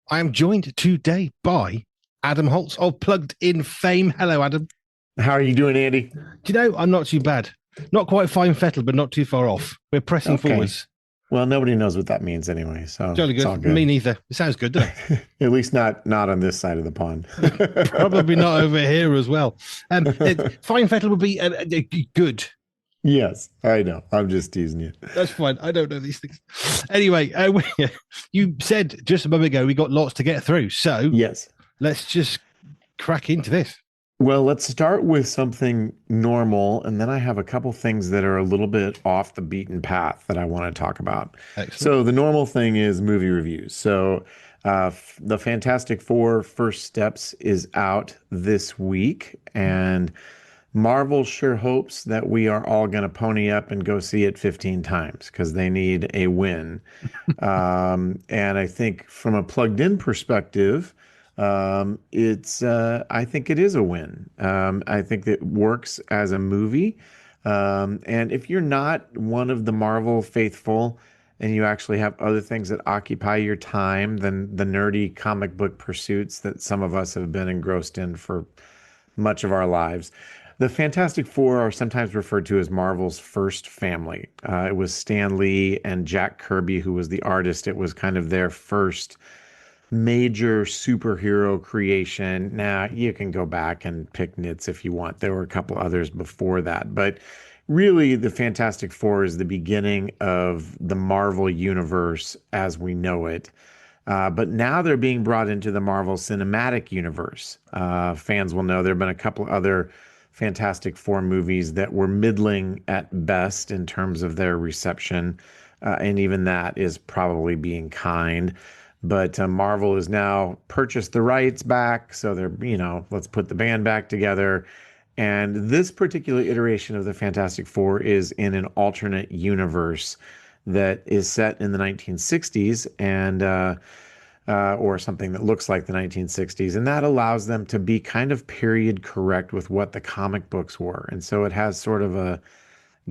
I am joined today by Adam Holtz of Plugged In fame. Hello, Adam. How are you doing, Andy? Do you know, I'm not too bad. Not quite fine fettled, but not too far off. We're pressing Okay. forwards. Well, nobody knows what that means anyway, so Jolly it's good. all Me good. neither. It sounds good, doesn't At least not on this side of the pond. it? Probably not over here as well. Fine fettled would be good. Yes, I know. I'm just teasing you. That's fine. I don't know these things. Anyway, you said just a moment ago we got lots to get through. So Yes. let's just crack into this. Well, let's start with something normal, and then I have a couple things that are a little bit off the beaten path that I want to talk about. Excellent. So, the normal thing is movie reviews. So, the Fantastic Four First Steps is out this week, and Marvel sure hopes that we are all going to pony up and go see it 15 times because they need a win. And I think from a plugged in perspective, I think it is a win. I think it works as a movie. And if you're not one of the Marvel faithful and you actually have other things that occupy your time than the nerdy comic book pursuits that some of us have been engrossed in for much of our lives. The Fantastic Four are sometimes referred to as Marvel's first family. It was Stan Lee and Jack Kirby who was the artist. It was kind of their first major superhero creation. Now, you can go back and pick nits if you want. There were a couple others before that, but really, the Fantastic Four is the beginning of the Marvel universe as we know it. But now they're being brought into the Marvel Cinematic Universe. Fans will know there have been a couple other Fantastic Four movies that were middling at best in terms of their reception. And even that is probably being kind. But Marvel has now purchased the rights back. So let's put the band back together. And this particular iteration of the Fantastic Four is in an alternate universe that is set in the 1960s or something that looks like the 1960s. And that allows them to be kind of period correct with what the comic books were. And so it has sort of a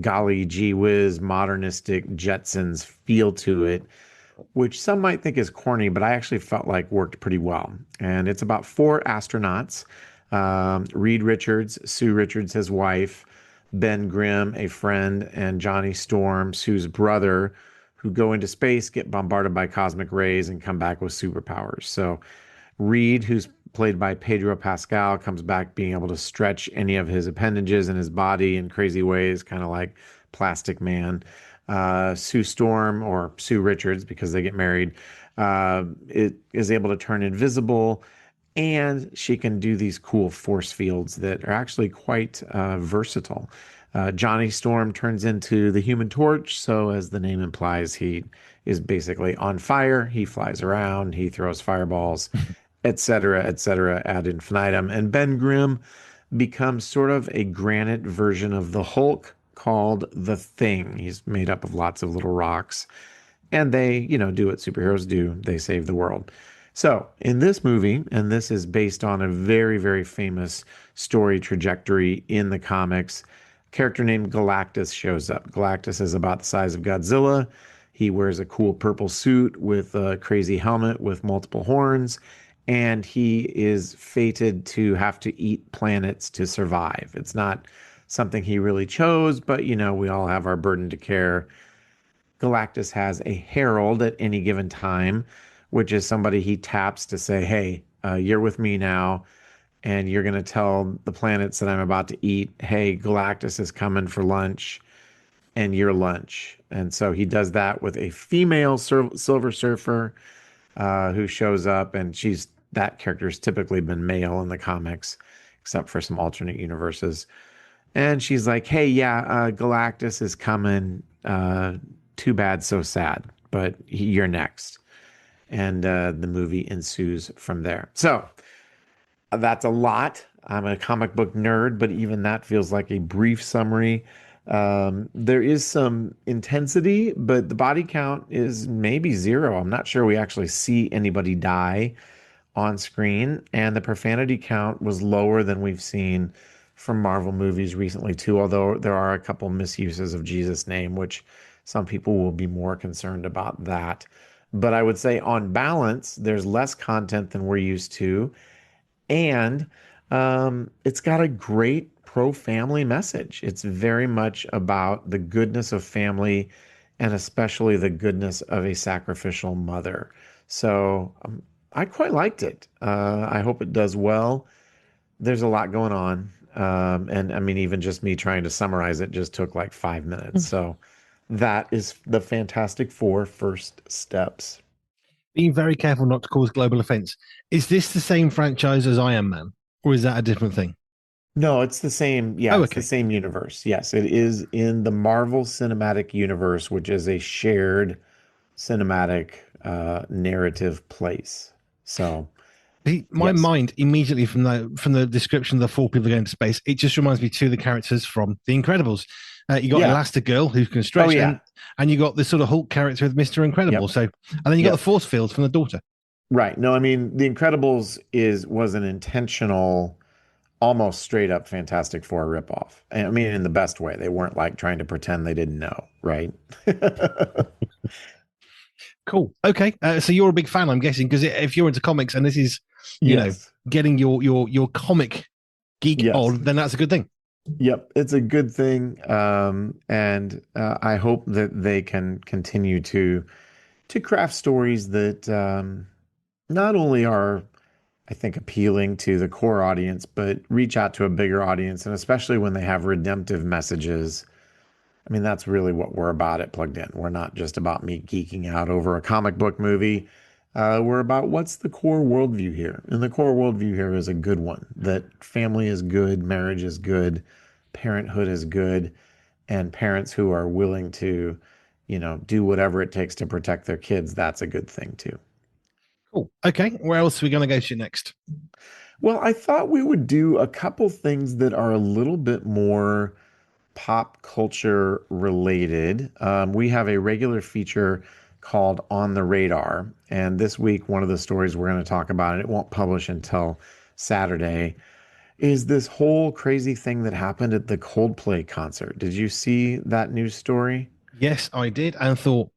golly gee whiz modernistic Jetsons feel to it, which some might think is corny, but I actually felt like worked pretty well. And it's about four astronauts, Reed Richards, Sue Richards, his wife, Ben Grimm, a friend, and Johnny Storm, Sue's brother, who go into space, get bombarded by cosmic rays, and come back with superpowers. So Reed, who's played by Pedro Pascal, comes back being able to stretch any of his appendages in his body in crazy ways, kind of like Plastic Man. Sue Storm, or Sue Richards, because they get married, it is able to turn invisible, and she can do these cool force fields that are actually quite versatile. Johnny Storm turns into the Human Torch, so as the name implies, he is basically on fire. He flies around, he throws fireballs, etc., ad infinitum. And Ben Grimm becomes sort of a granite version of the Hulk called the Thing. He's made up of lots of little rocks, and they, do what superheroes do. They save the world. So, in this movie, and this is based on a very, very famous story trajectory in the comics, a character named Galactus shows up. Galactus is about the size of Godzilla. He wears a cool purple suit with a crazy helmet with multiple horns, and he is fated to have to eat planets to survive. It's not something he really chose, but we all have our burden to care. Galactus has a herald at any given time, which is somebody he taps to say, hey, you're with me now, and you're going to tell the planets that I'm about to eat, hey, Galactus is coming for lunch, and your lunch. And so he does that with a female Silver Surfer who shows up, and that character's typically been male in the comics, except for some alternate universes. And she's like, hey, yeah, Galactus is coming. Too bad, so sad, but you're next. And the movie ensues from there. So that's a lot. I'm a comic book nerd, but even that feels like a brief summary. There is some intensity, but the body count is maybe zero. I'm not sure we actually see anybody die on screen, and the profanity count was lower than we've seen from Marvel movies recently too, although there are a couple misuses of Jesus' name, which some people will be more concerned about that. but I would say on balance, there's less content than we're used to. And it's got a great pro-family message. It's very much about the goodness of family and especially the goodness of a sacrificial mother. So I quite liked it. I hope it does well. There's a lot going on. And I mean, even just me trying to summarize it just took like 5 minutes. So that is the Fantastic Four first steps. Being very careful not to cause global offense. Is this the same franchise as Iron Man, or is that a different thing? No, it's the same. Yeah, Oh, it's the okay. same universe. Yes, it is in the Marvel Cinematic Universe, which is a shared cinematic narrative place. So, My yes. mind immediately from the description of the four people going to space, it just reminds me two of the characters from The Incredibles. You got Yeah. Elastigirl who can Oh, stretch, yeah. and you got this sort of Hulk character with Mister Incredible. Yep. So, and then you got the Yep. force field from the daughter. Right. No, I mean, The Incredibles is was an intentional, almost straight up Fantastic Four ripoff. And I mean, in the best way. They weren't like trying to pretend they didn't know, right? Cool. Okay. So you're a big fan, I'm guessing, because if you're into comics and this is, you know, Yes. getting your comic geek Yes. on, then that's a good thing. Yep, it's a good thing, and I hope that they can continue to craft stories that not only are, I think, appealing to the core audience, but reach out to a bigger audience, and especially when they have redemptive messages. I mean, that's really what we're about at Plugged In. We're not just about me geeking out over a comic book movie. We're about what's the core worldview here. And the core worldview here is a good one, that family is good, marriage is good, parenthood is good, and parents who are willing to, do whatever it takes to protect their kids, that's a good thing too. Cool. Okay. Where else are we going to go to next? Well, I thought we would do a couple things that are a little bit more pop culture related. We have a regular feature called On the Radar. And this week, one of the stories we're going to talk about, and it won't publish until Saturday, is this whole crazy thing that happened at the Coldplay concert. Did you see that news story? Yes, I did, and thought,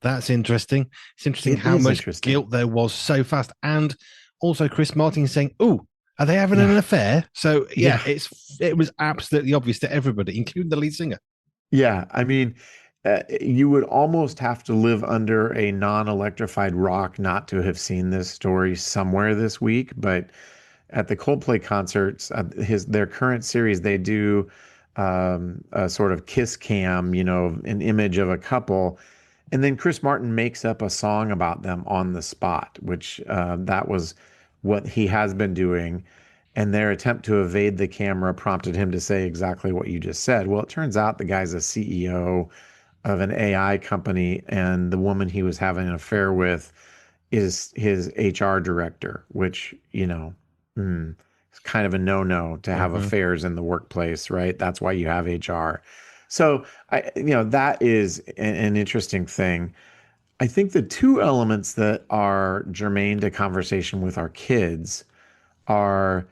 that's interesting. It's interesting It how is much interesting. guilt there was so fast, and also Chris Martin saying, "Oh, are they having Yeah. an affair?" So yeah, Yeah. it was absolutely obvious to everybody, including the lead singer. Yeah. I mean, you would almost have to live under a non-electrified rock not to have seen this story somewhere this week. But at the Coldplay concerts, their current series, they do a sort of kiss cam, an image of a couple, and then Chris Martin makes up a song about them on the spot, which that was what he has been doing. And their attempt to evade the camera prompted him to say exactly what you just said. Well, it turns out the guy's a CEO of an AI company, and the woman he was having an affair with is his HR director, which, is kind of a no-no to have Mm-hmm. affairs in the workplace, right? That's why you have HR. So that is an interesting thing. I think the two elements that are germane to conversation with our kids are,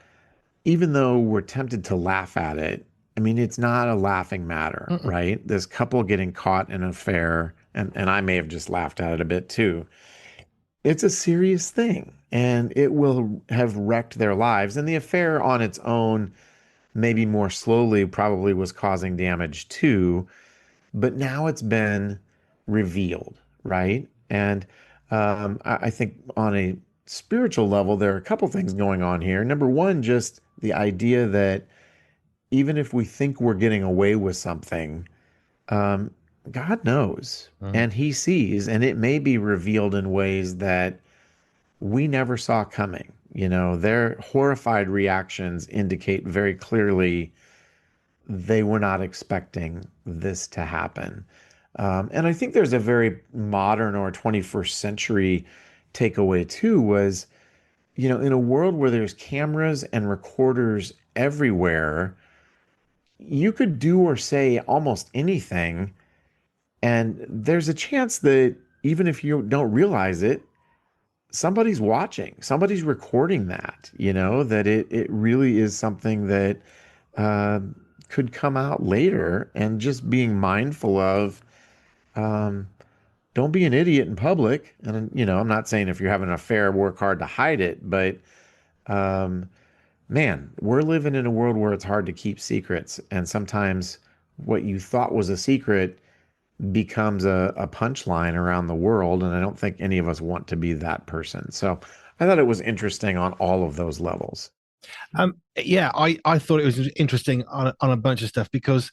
even though we're tempted to laugh at it, I mean, it's not a laughing matter, Mm-mm. right? This couple getting caught in an affair, and I may have just laughed at it a bit too. It's a serious thing, and it will have wrecked their lives. And the affair on its own, maybe more slowly, probably was causing damage too. But now it's been revealed, right? And I think on a spiritual level, there are a couple things going on here. Number one, just the idea that even if we think we're getting away with something, um, God knows Mm. and He sees, and it may be revealed in ways that we never saw coming. Their horrified reactions indicate very clearly they were not expecting this to happen. And I think there's a very modern or 21st century takeaway too was, in a world where there's cameras and recorders everywhere, you could do or say almost anything. And there's a chance that even if you don't realize it, somebody's watching, somebody's recording that, that it really is something that uh, could come out later, and just being mindful of, um, don't be an idiot in public. And, I'm not saying if you're having an affair, work hard to hide it, but um, man, we're living in a world where it's hard to keep secrets. And sometimes what you thought was a secret becomes a punchline around the world. And I don't think any of us want to be that person. So I thought it was interesting on all of those levels. Yeah, I thought it was interesting on a bunch of stuff because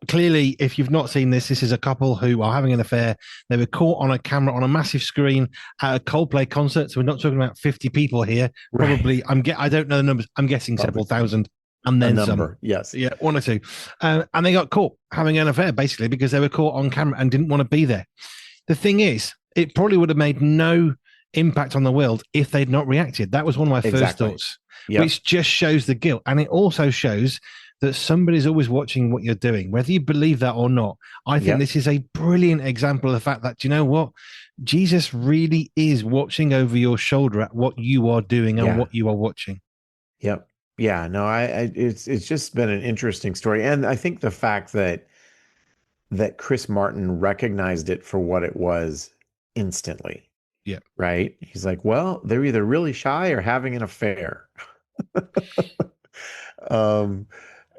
clearly, if you've not seen this, this is a couple who are having an affair. They were caught on a camera on a massive screen at a Coldplay concert. So we're not talking about 50 people here. Right. Probably, I don't know the numbers. I'm guessing Probably several thousand, and a then some. number. Yes. Yeah, one or two. And they got caught having an affair basically because they were caught on camera and didn't want to be there. The thing is, it probably would have made no impact on the world if they'd not reacted. That was one of my first Exactly. thoughts, Yep. which just shows the guilt. And it also shows that somebody's always watching what you're doing, whether you believe that or not. I think Yep. this is a brilliant example of the fact that, you know what? Jesus really is watching over your shoulder at what you are doing and Yeah. what you are watching. Yep. Yeah. No, it's just been an interesting story. And I think the fact that Chris Martin recognized it for what it was instantly, Yeah. right? He's like, well, they're either really shy or having an affair. Um,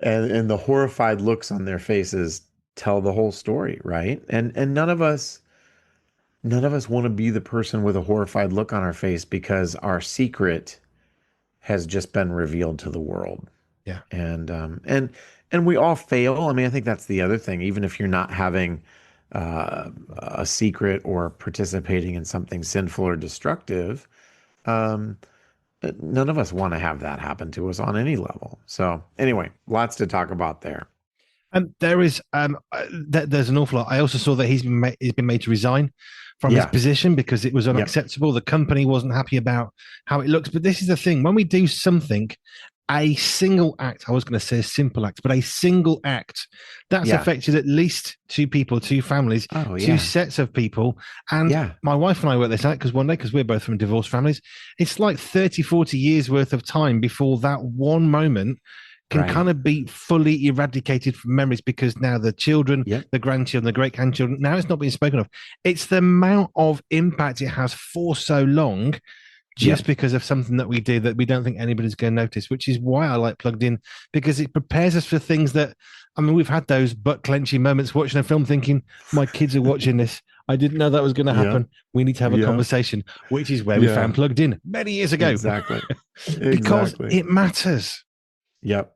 and the horrified looks on their faces tell the whole story, right? And none of us want to be the person with a horrified look on our face because our secret has just been revealed to the world. Yeah. And we all fail. I mean, I think that's the other thing. Even if you're not having a secret or participating in something sinful or destructive, um, none of us want to have that happen to us on any level. So anyway, lots to talk about there. There is there's an awful lot. I also saw that he's been made to resign from his Yeah. position because it was Yep. unacceptable. The company wasn't happy about how it looks. But this is the thing: when we do something, a single act, I was going to say a simple act, but a single act that's Yeah. affected at least two people, two families, Oh two yeah. sets of people. And Yeah. my wife and I worked this out because one day, because we're both from divorced families, it's like 30, 40 years worth of time before that one moment can kind Right. of be fully eradicated from memories because now the children, Yep. the grandchildren, the great grandchildren, now it's not being spoken of. It's the amount of impact it has for so long just Yep. because of something that we do that we don't think anybody's going to notice, which is why I like Plugged In because it prepares us for things that, I mean, we've had those butt clenching moments watching a film thinking, my kids are watching this. I didn't know that was going to Yep. happen. We need to have a Yep. conversation, which is where we Yeah. found Plugged In many years ago Exactly. because Exactly. it matters. Yep.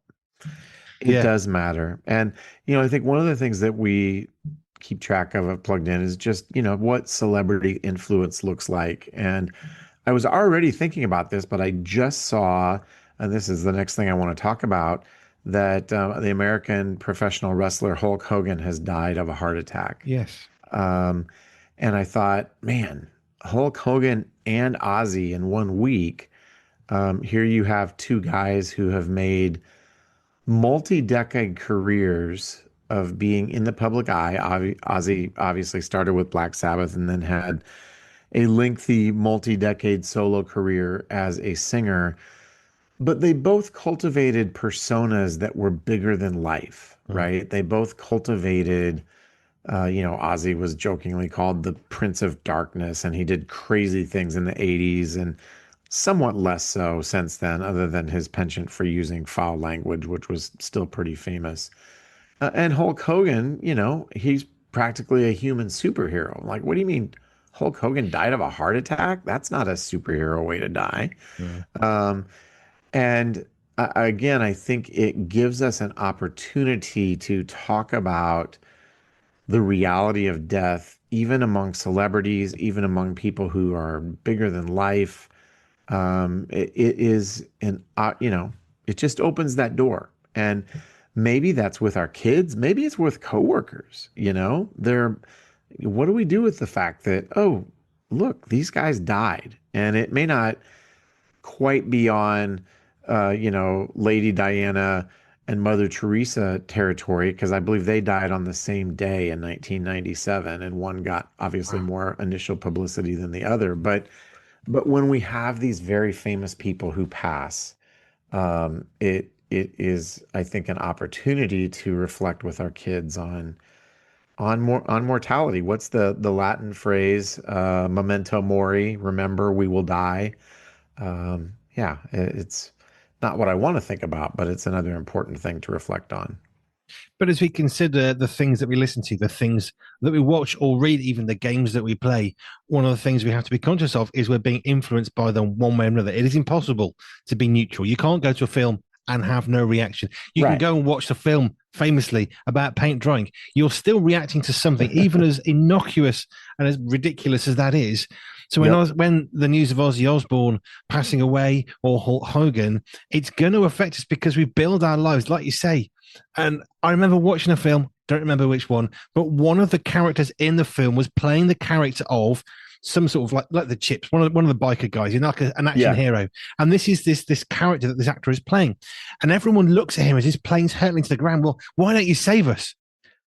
It Yeah. does matter. And, I think one of the things that we keep track of at Plugged In is just, what celebrity influence looks like. And I was already thinking about this, but I just saw, and this is the next thing I want to talk about, that the American professional wrestler Hulk Hogan has died of a heart attack. Yes. Um, and I thought, man, Hulk Hogan and Ozzy in 1 week. Here you have two guys who have made multi-decade careers of being in the public eye. Ozzy obviously started with Black Sabbath and then had a lengthy multi-decade solo career as a singer, but they both cultivated personas that were bigger than life, Mm. right? They both cultivated, Ozzy was jokingly called the Prince of Darkness, and he did crazy things in the 80s and somewhat less so since then, other than his penchant for using foul language, which was still pretty famous. And Hulk Hogan, he's practically a human superhero. Like, what do you mean Hulk Hogan died of a heart attack? That's not a superhero way to die. Mm. Um, and again, I think it gives us an opportunity to talk about the reality of death, even among celebrities, even among people who are bigger than life. It is it just opens that door. And maybe that's with our kids. Maybe it's with coworkers, what do we do with the fact that, oh, look, these guys died? And it may not quite be on, Lady Diana and Mother Teresa territory, because I believe they died on the same day in 1997, and one got obviously Wow. more initial publicity than the other. But when we have these very famous people who pass, it is, I think, an opportunity to reflect with our kids on on mortality. What's the Latin phrase? Memento mori. Remember, we will die. Yeah, it's not what I want to think about, but it's another important thing to reflect on. But as we consider the things that we listen to, the things that we watch or read, even the games that we play, one of the things we have to be conscious of is we're being influenced by them one way or another. It is impossible to be neutral. You can't go to a film and have no reaction. You can Right. go and watch the film famously about paint drying. You're still reacting to something, even as innocuous and as ridiculous as that is. So Yep. when the news of Ozzy Osbourne passing away or Hulk Hogan, it's going to affect us because we build our lives, like you say. And I remember watching a film, don't remember which one, but one of the characters in the film was playing the character of some sort of like the Chips, one of the biker guys, like an action hero. And this is this character that this actor is playing. And everyone looks at him as his plane's hurtling to the ground. Well, why don't you save us?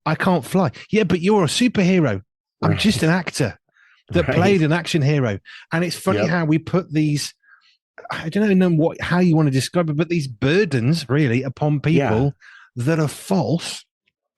I can't fly. Yeah, but you're a superhero. I'm just an actor that played an action hero. And it's funny how we put these, I don't know how you want to describe it, but these burdens really upon people that are false,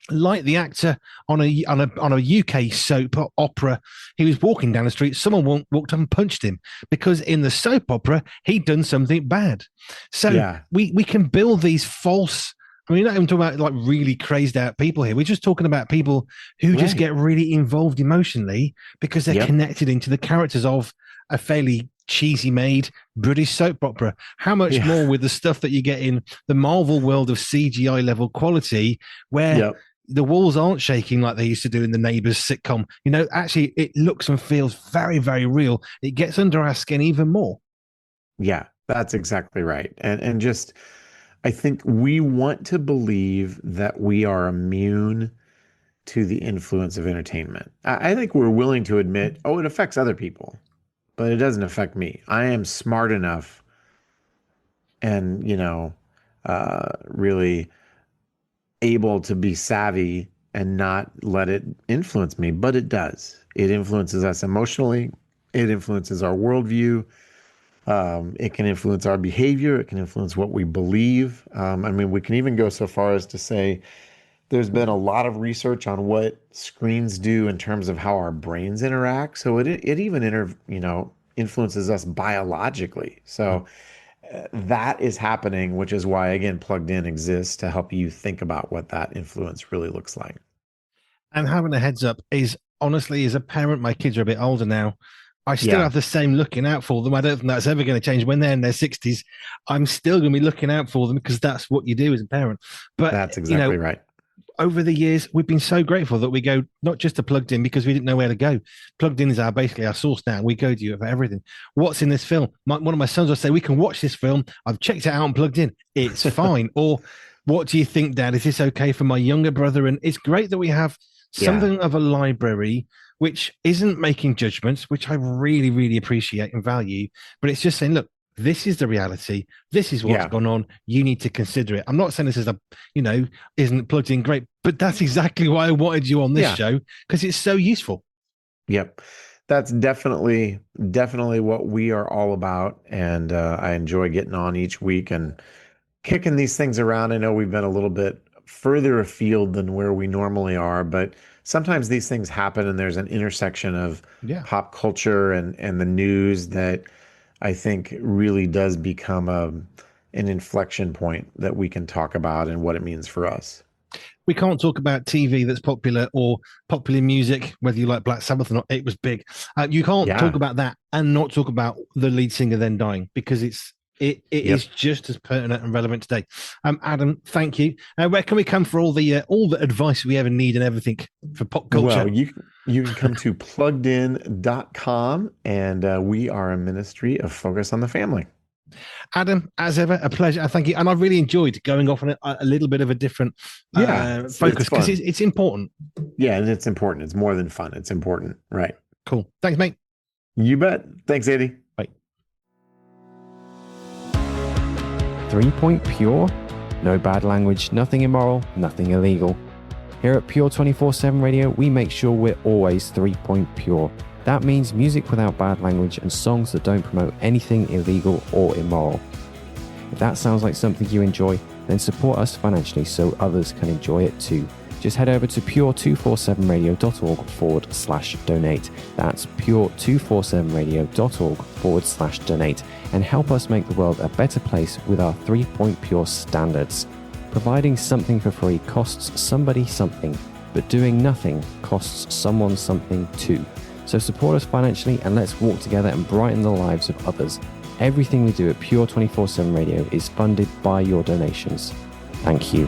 like the actor on a UK soap opera. He was walking down the street, someone walked up and punched him because in the soap opera he'd done something bad. So we can build these false. I mean, we're not even talking about like really crazed out people here. We're just talking about people who just get really involved emotionally because they're connected into the characters of a fairly cheesy made British soap opera. How much more with the stuff that you get in the Marvel world of CGI level quality where the walls aren't shaking like they used to do in the Neighbours sitcom. Actually it looks and feels very, very real. It gets under our skin even more. Yeah, that's exactly right. And just, I think we want to believe that we are immune to the influence of entertainment. I think we're willing to admit, it affects other people, but it doesn't affect me. I am smart enough and, really able to be savvy and not let it influence me, but it does. It influences us emotionally. It influences our worldview. It can influence our behavior. It can influence what we believe. We can even go so far as to say there's been a lot of research on what screens do in terms of how our brains interact. So it even influences us biologically. So that is happening, which is why, again, Plugged In exists to help you think about what that influence really looks like. And having a heads up is, honestly, as a parent, my kids are a bit older now. I still have the same looking out for them. I don't think that's ever going to change. When they're in their 60s, I'm still going to be looking out for them because that's what you do as a parent. But that's exactly right. Over the years, we've been so grateful that we go not just to Plugged In because we didn't know where to go. Plugged In is basically our source now. We go to you for everything. What's in this film? One of my sons will say, we can watch this film. I've checked it out and Plugged In. It's fine. Or what do you think, Dad? Is this okay for my younger brother? And it's great that we have something of a library which isn't making judgments, which I really, really appreciate and value. But it's just saying, look, this is the reality. This is what's gone on. You need to consider it. I'm not saying this is isn't Plugged In great, but that's exactly why I wanted you on this show, because it's so useful. Yep. That's definitely what we are all about. And I enjoy getting on each week and kicking these things around. I know we've been a little bit further afield than where we normally are, but sometimes these things happen and there's an intersection of pop culture and the news that I think really does become an inflection point that we can talk about and what it means for us. We can't talk about TV that's popular or popular music, whether you like Black Sabbath or not. It was big. You can't talk about that and not talk about the lead singer then dying, because it is just as pertinent and relevant today. Adam, thank you. Where can we come for all the advice we ever need and everything for pop culture? Well, you can come to pluggedin.com, and we are a ministry of Focus on the Family. Adam, as ever, a pleasure. Thank you. And I really enjoyed going off on a little bit of a different focus, because it's important. Yeah, and it's important. It's more than fun. It's important. Right. Cool. Thanks, mate. You bet. Thanks, Eddie. Bye. 3 Point Pure? No bad language, nothing immoral, nothing illegal. Here at Pure 24/7 Radio, we make sure we're always 3 Point Pure. That means music without bad language and songs that don't promote anything illegal or immoral. If that sounds like something you enjoy, then support us financially so others can enjoy it too. just head over to pure247radio.org/donate. That's pure247radio.org/donate and help us make the world a better place with our 3 Pure standards. Providing something for free costs somebody something, but doing nothing costs someone something too. So support us financially and let's walk together and brighten the lives of others. Everything we do at Pure 24/7 Radio is funded by your donations. Thank you.